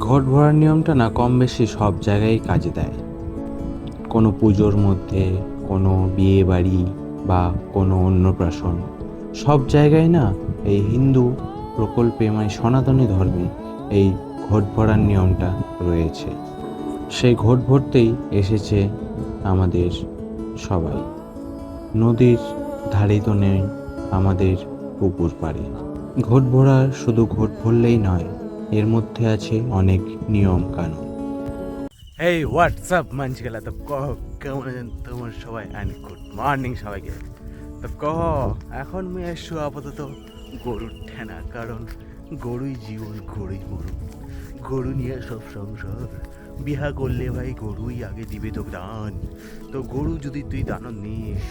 ঘট ভরার নিয়মটা না কম বেশি সব জায়গায় কাজে দেয়। কোনো পুজোর মধ্যে, কোনো বিয়ে বাড়ি বা কোনো অন্নপ্রাশন, সব জায়গায় না এই হিন্দু প্রকল্পে মানে সনাতনী ধর্মে এই ঘট ভরার নিয়মটা রয়েছে। সেই ঘট ভরতেই এসেছে আমাদের সবাই। নদীর ধারে তো নেই আমাদের পুকুর পাড়ে। ঘট ভরা শুধু ঘট ভরলেই নয়, এর মধ্যে আছে অনেক নিয়ম কানুন। এই হোয়াটসঅ্যাপ মানছিলা তো কহ কেমন আছেন তোমার সবাই, অ্যান্ড গুড মর্নিং সবাইকে। তো কহ এখন মুই আসছো আপাতত গরুর ঠেনা, কারণ গরুই জীবন, গরুই মরণ, গরু নিয়ে সব সংসার। বিহা করলে ভাই গরুই আগে দিবে তো দান। তো গরু যদি তুই দান নিস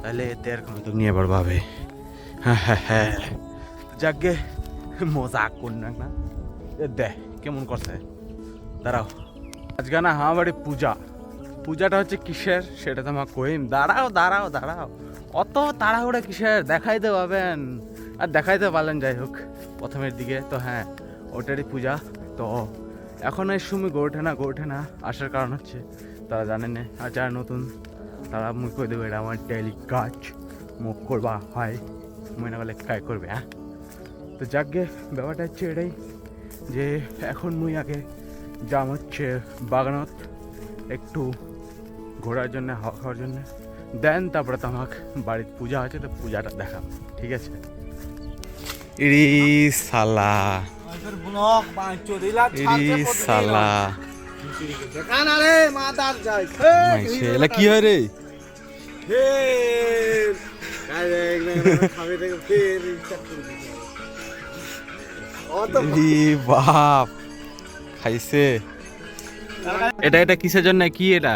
তাহলে তের কোনো তো নিয়ে পারবে। হ্যাঁ হ্যাঁ হ্যাঁ, যাকে মজাক কর না দেখ কেমন করছে। দাঁড়াও, আজকে না আমার বাড়ি পূজা। পূজাটা হচ্ছে কিসের সেটা তো আমার কইম। দাঁড়াও দাঁড়াও দাঁড়াও, অত তাড়াহুড়া কিসের, দেখাইতে পাবেন আর দেখাইতে পারলেন। যাই হোক, প্রথমের দিকে তো হ্যাঁ ওটারই পূজা। তো এখন এই সময় গৌঠেনা আসার কারণ হচ্ছে তারা জানেন না, আর যারা নতুন তারা মুখ করে দেবে এটা আমার ডেইলি কাজ, মুখ করবা হয় মনে করলে কাজ করবে। হ্যাঁ, তো যাকে ব্যাপারটা হচ্ছে এটাই যে এখন মুই আগে যাম হচ্ছে বাগানত একটু ঘোরার জন্য, হাওয়া খাওয়ার জন্য। দেন তারপরে তো আমাকে বাড়ির পূজা আছে, তো পূজাটা দেখাম, ঠিক আছে? ইরি সালা কি হয় রে? বাপ খাইছে এটা। এটা কিসের জন্য, কি এটা?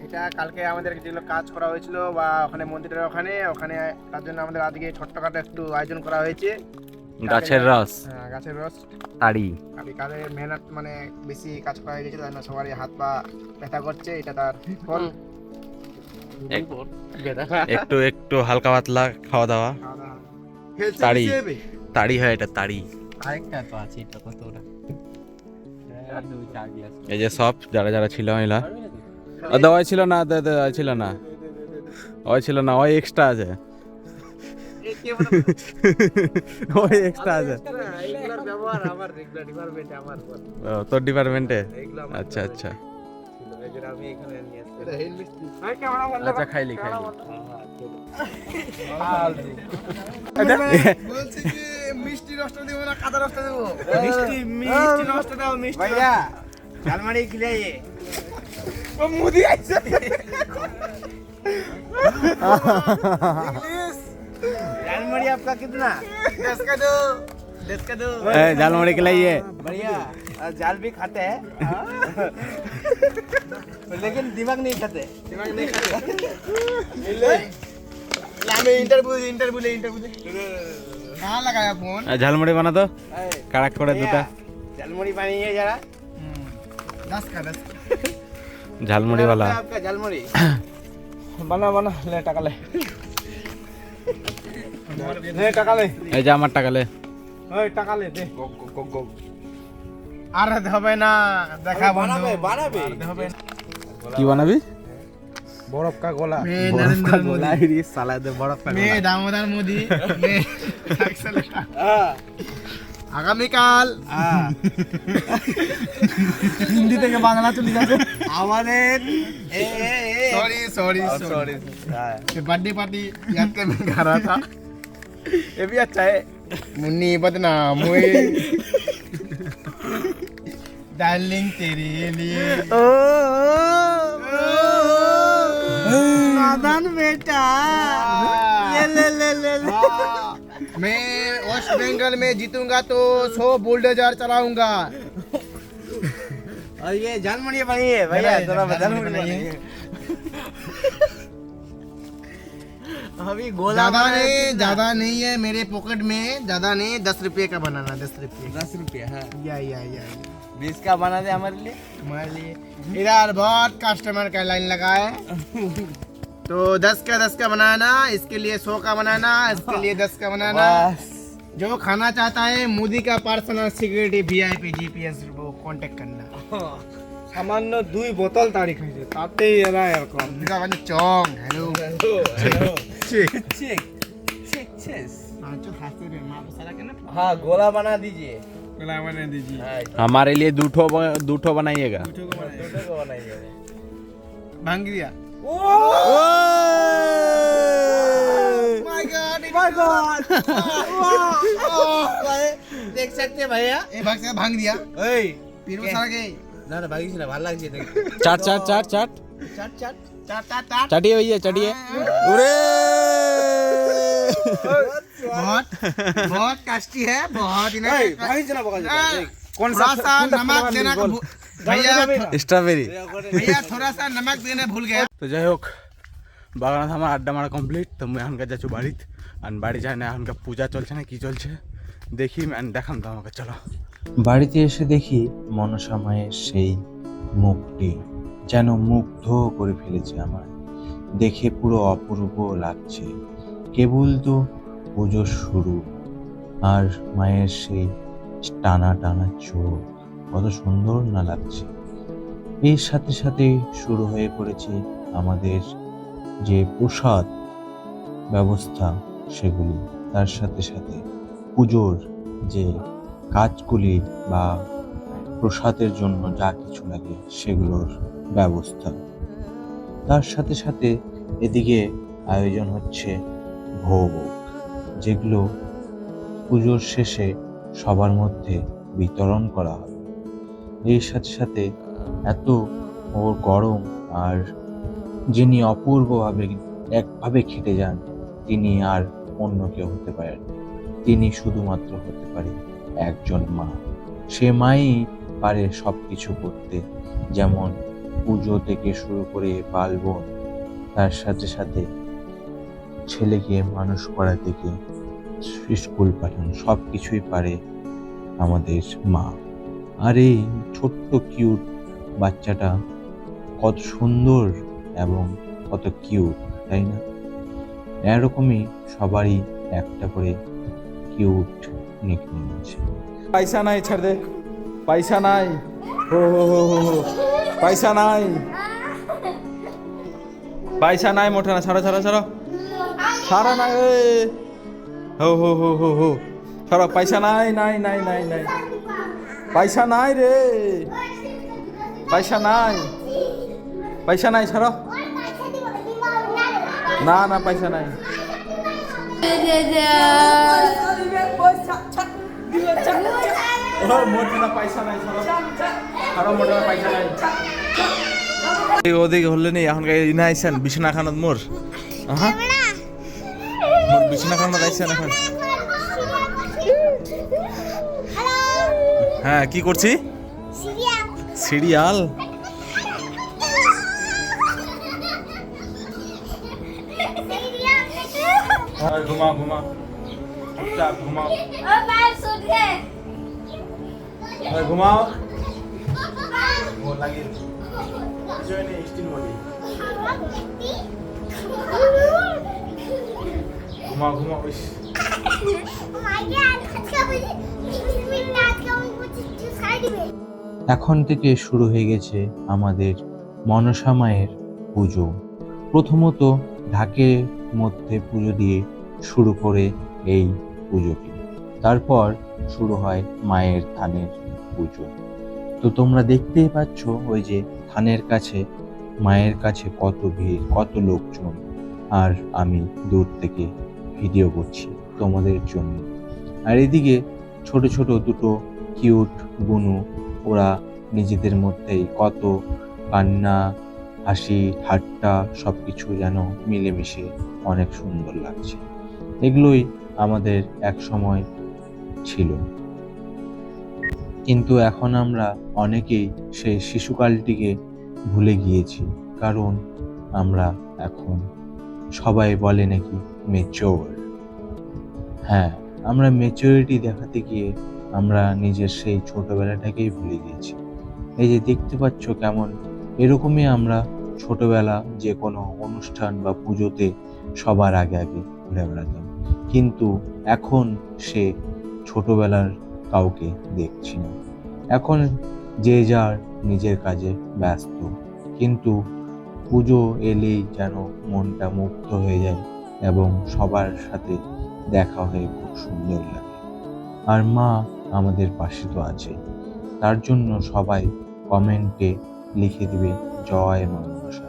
এটা কালকে আমাদের যেগুলো কাজ করা হয়েছিল বা ওখানে মন্দিরের ওখানে তার জন্য আমাদের আজকে ছোট্টখাটো একটু আয়োজন করা হয়েছে। গাছের রস, হ্যাঁ গাছের রস, তাড়ি। কাজের মেহনত মানে বেশি কাজ করা হয়ে গেছে, তাই না সবারই হাত পা ব্যথা করছে। এটা তার ফল। একটু একটু হালকা পাতলা খাওয়া দাওয়া, তাড়ি তাড়ি হয় এটা, তাড়ি। আরেকটা তো আছে, এটা কত ওটা এই যে সব যারা যারা ছিল এলা দেওয়া ছিল না, ছিল না, ওই ছিল না, ওই এক্সট্রা আছে, ওই এক্সট্রা আছে তোর ডিপার্টমেন্টে। আচ্ছা আচ্ছা আচ্ছা, খাইলি মিষ্টি রসটা দেবো না কাদা রসটা দেবো? মিষ্টি রসটা দাও, মিষ্টি ভাইয়া ঝালমারি খিলাইয়ে ও মুদি আইছে। ঝালমারি आपका कितना? 10 का दो, 10 का दो। झालमुड़ी खिलाइए, बढ़िया। जाल भी खाते हैं लेकिन दिमाग नहीं खाते। इंटरव्यू ले कहाँ लगाया फोन? झालमुड़ी बना दो कड़क করে দুটা झालमुड़ी बनिए जरा। 10 का झालमुड़ी वाला आपका झालमुड़ी बना ले টাকা ले টাকা ले। এই যে আমার টাকা লে, ওই টাকা লে দে। গো আর হবে না, দেখা বানাবে হবে। কি বানাবি? বরফ কা গোলা। বরফ কা গোলা রে সালা দে, বরফ কা গোলা। দামোদর মোদি আগামীকাল হিন্দি থেকে বাংলা চলে যাবে আমাদের। सॉरी बर्थडे पार्टी याद कर मैं कर रहा था। ये भी अच्छा है मुन्नी, बदनाम हुए डार्लिंग तेरे लिए। नादान बेटा ये ले मैं वेस्ट बंगाल में जीतूंगा तो 100 बुलडोजर चलाऊंगा। और ये झालमुड़ी बनिए भैया, थोड़ा झालमुड़ी बनिए। अभी गोला ज्यादा नहीं है मेरे पॉकेट में, ज्यादा नहीं, 10 रुपये का बनाना। 10 रुपये हाँ। या 20 का बना दे हमारे लिए। इधर बहुत कस्टमर का लाइन लगा है तो 10 का बनाना, इसके लिए 100 का बनाना, इसके लिए 10 का बनाना। जो खाना चाहता है मोदी का पर्सनल सिक्योरिटी VIP GPS वो কন্ট্যাক্ট করনা সামান্য 2 বোতল তাড়ি খাইছে তাতেই এরা এরকম এটা মানে চং হ্যালো চেক চেক চেক চেস जो खाते रे मां सारा के ना हाँ गोला बना दीजिए गला बना दीजिए हमारे लिए दूठो बनाइएगा। दूठो को बनाइए भांग दिया माय गॉड देख सकते हैं भैया ये भाग से भांग दिया ओए पीर में सारा के ना ना भागी से ना भाल लग जे चाट चाट चाट चाट चट चट चट चट चट चटिए भैया चटिए। अरे बहुत बहुत टेस्टी है बहुत ही ना भागी से ना बगा कौन सा नमक देना भैया स्ट्रॉबेरी। भैया थोड़ा सा नमक देना भूल गया তো যাই হোক বাগানত আমার আড্ডা মারা কমপ্লিট। তো মুই এখনকার যাচ্ছি বাড়িত আর বাড়ি যায় না এখনকার পূজা চলছে না কি চলছে দেখি দেখান তো আমাকে চলো। বাড়িতে এসে দেখি মনসা মায়ের সেই মুখটি যেন মুগ্ধ করে ফেলেছে আমার, দেখে পুরো অপূর্ব লাগছে। কেবল তো পুজোর শুরু আর মায়ের সেই টানা টানা চোখ কত সুন্দর না লাগছে। এর সাথে সাথে শুরু হয়ে পড়েছে আমাদের যে প্রসাদ ব্যবস্থা সেগুলি, তার সাথে সাথে পুজোর যে কাজগুলি বা প্রসাদের জন্য যা কিছু লাগে সেগুলোর ব্যবস্থা। তার সাথে সাথে এদিকে আয়োজন হচ্ছে ভোগ, যেগুলো পুজোর শেষে সবার মধ্যে বিতরণ করা হবে। এর সাথে সাথে এত ওর গরম আর যিনি অপূর্বভাবে একভাবে খেটে যান তিনি আর অন্য কেউ হতে পারেন, তিনি শুধুমাত্র হতে পারে একজন মা। সে মাই পারে সব কিছু করতে, যেমন পুজো থেকে শুরু করে পার্বণ, তার সাথে সাথে ছেলেকে মানুষ করা থেকে স্কুল পাঠানো সব কিছুই পারে আমাদের মা। আর এই ছোট্ট কিউট বাচ্চাটা কত সুন্দর এবং কত কিউট, তাই না? এরকমই সবারই একটা করে কিউট নিকনেম আছে। पैसा नहीं छड़ दे पैसा नहीं हो पैसा नहीं पैसा नहीं मोटा ना छाड़ो छाड़ो छाड़ो छाड़ो ना हो छाड़ो पैसा नहीं नहीं नहीं नहीं नहीं पैसा नहीं रे पैसा नहीं छाड़ो ना ना पैसा नहीं মোটা পয়সা নাই ছাড়ো মোটা পয়সা নাই ওদিকে হলে নেই এখন ইনা আইসেন বিছানা খানত মোর মোর বিছানা খানত আইসেন এখন। হ্যাঁ কি করছি সিরিয়াল ঘুমা ঘুমা চুপচাপ ঘুমাও ঘুমাও লাগে স্টিল বডি ঘুমাও ঘুমাও এখন থেকে শুরু হয়ে গেছে আমাদের মনসা মায়ের পুজো। প্রথমত ঢাকের মধ্যে পুজো দিয়ে শুরু করে এই পুজোটি, তারপর শুরু হয় মায়ের থানের পুজো। তো তোমরা দেখতেই পাচ্ছ ওই যে থানের কাছে মায়ের কাছে কত ভিড়, কত লোকজন, আর আমি দূর থেকে ভিডিও করছি তোমাদের জন্য। আর এদিকে ছোট ছোট দুটো কিউট বুনু, ওরা নিজেদের মধ্যেই কত কান্না হাসি ঠাট্টা সব কিছু যেন মিলেমিশে অনেক সুন্দর লাগছে। এগুলোই আমাদের এক সময় ছিল, কিন্তু এখন আমরা অনেকেই সেই শিশুকালটিকে ভুলে গিয়েছি, কারণ আমরা এখন সবাই বলে নাকি ম্যাচিওর। হ্যাঁ, আমরা ম্যাচিওরিটি দেখাতে গিয়ে আমরা নিজের সেই ছোটবেলাটাকেই ভুলে গিয়েছি। এই যে দেখতে পাচ্ছ কেমন এরকমই আমরা ছোটবেলা যে কোনো অনুষ্ঠান বা পুজোতে সবার আগে আগে ঘুরে বেড়াতাম, কিন্তু এখন সে ছোটবেলার কাউকে দেখছি না। এখন যে যার নিজের কাজে ব্যস্ত, কিন্তু পুজো এলেই যেন মনটা মুক্ত হয়ে যায় এবং সবার সাথে দেখা হয়ে খুব সুন্দর লাগে। আর মা আমাদের পাশে তো আছে, তার জন্য সবাই কমেন্টে লিখে দিবে জয় মা মনসা।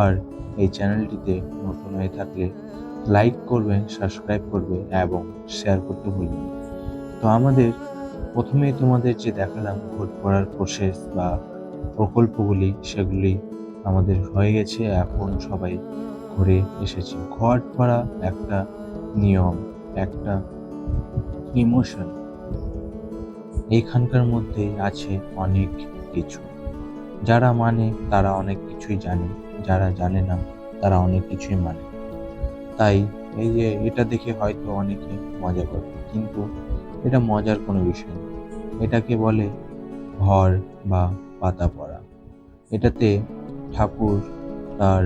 আর এই চ্যানেলটিতে নতুন হয়ে থাকলে লাইক করবেন, সাবস্ক্রাইব করবে এবং শেয়ার করতে ভুলবেন না। তো আমাদের প্রথমেই তোমাদের যে দেখালাম ঘটপড়ার প্রসেস বা প্রকল্পগুলি, সেগুলি আমাদের হয়ে গেছে। এখন সবাই ঘুরে এসেছে। ঘটপড়া একটা নিয়ম, একটা ইমোশন, এইখানকার মধ্যে আছে অনেক কিছু। যারা মানে তারা অনেক কিছুই জানে, যারা জানে না তারা অনেক কিছুই মানে। তাই এই যে এটা দেখে হয়তো অনেকে মজা করে, কিন্তু এটা মজার কোনো বিষয় না। এটাকে বলে ঘর বা পাতা পড়া। এটাতে ঠাকুর তার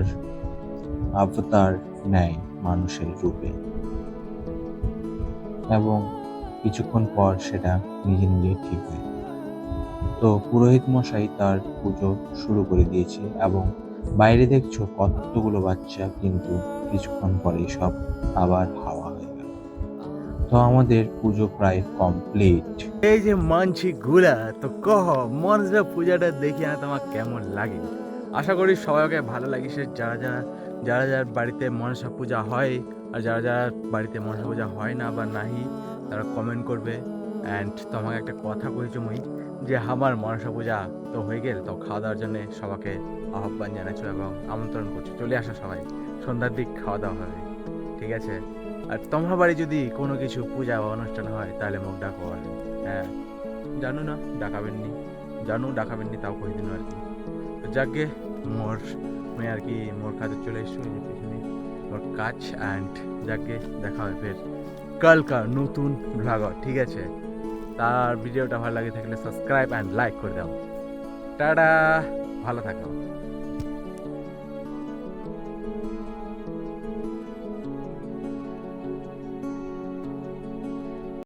অবতার নেয় মানুষের রূপে এবং কিছুক্ষণ পর সেটা নিজে নিজে ঠিক হয়ে যায়। তো পুরোহিত মশাই তার পুজো শুরু করে দিয়েছে এবং বাইরে দেখছো কতগুলো বাচ্চা, কিন্তু কিছুক্ষণ পরেই সব আবার হাওয়া হয়ে গেল। তো আমাদের পুজো প্রায় কমপ্লিট। এই যে মানছি গুলা, তো কহ মনসা পূজাটা দেখি না তোমার কেমন লাগে। আশা করি সবাইকে ভালো লাগিছে। যারা বাড়িতে মনসা পূজা হয় আর যারা বাড়িতে মনসা পূজা হয় না বা নাহি, তারা কমেন্ট করবে। অ্যান্ড তোমাকে একটা কথা কইছি মুই, যে আমার মনসা পূজা তো হয়ে গেল, তো খাওয়া দাওয়ার জন্য সবাইকে আহ্বান জানাচ্ছ এবং আমন্ত্রণ করছো, চলে আসো সবাই, সন্ধ্যার দিক খাওয়া দাওয়া হবে, ঠিক আছে? আর তোমার বাড়ি যদি কোনো কিছু পূজা বা অনুষ্ঠান হয় তাহলে মুখ ডাকো। আর হ্যাঁ, জানো না ডাকাবেননি, তাও কই দিন আর কি। তো যাকে মেয়ে আর কি মোর কাজে চলে এসছো, এই যে পিছনে মোর কাজ। অ্যান্ড যাকে দেখা হয় ফের কালকা নতুন ব্লগার, ঠিক আছে? তার ভিডিওটা ভালো লাগে থাকলে সাবস্ক্রাইব অ্যান্ড লাইক করে দাও। টাটা, ভালো থাকো।